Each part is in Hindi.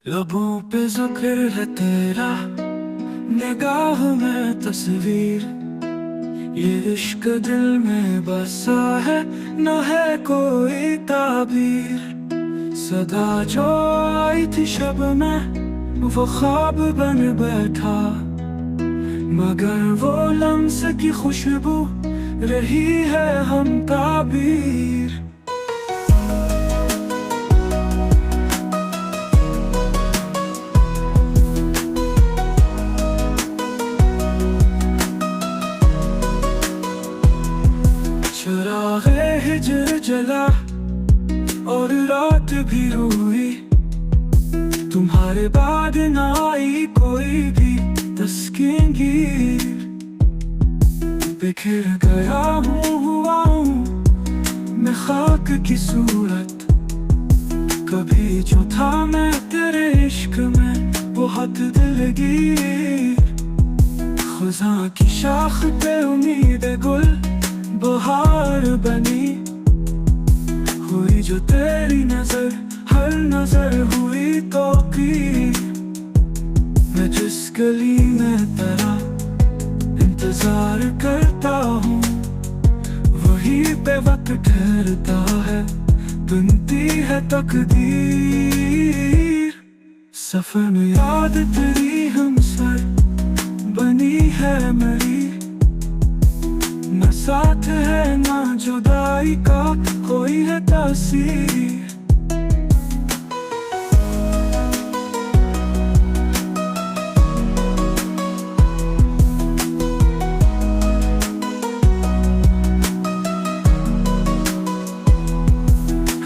लबों पे जिक्र है तेरा, निगाह में तस्वीर। ये इश्क दिल में बसा है, न है कोई ताबीर। सदा जो आई थी शब में, वो ख्वाब बन बैठा। मगर वो लम्स की खुशबू रही है हम ताबीर। चराग़े हिजर जला और रात भी रोई, तुम्हारे बाद न आई कोई भी तस्कीनगीर। बिखर गया हुआ हूँ मैं खाक की सूरत, कभी जो था मैं तेरे इश्क में बहुत दिलगीर। ख़ुदा की शाख पे उम्मीद गुल बहार बनी, हुई जो तेरी नजर, हर नजर हुई तो की। मैं जिस गली में तेरा इंतजार करता हूँ, वहीं पे वक्त ठहरता है, बनती है तकदीर। सफर में याद तेरी हमसर बनी है मेरी, न साथ है न जुदाई का कोई है तासीर।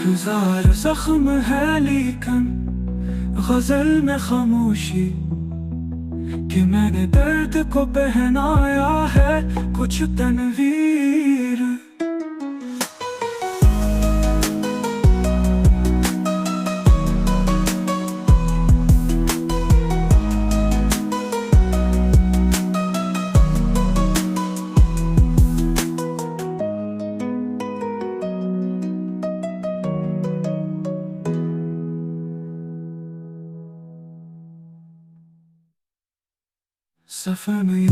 हजार जख्म है लेकिन गजल में खामोशी, कि मैंने दर्द को पहनाया है कुछ तनवीर। सफर में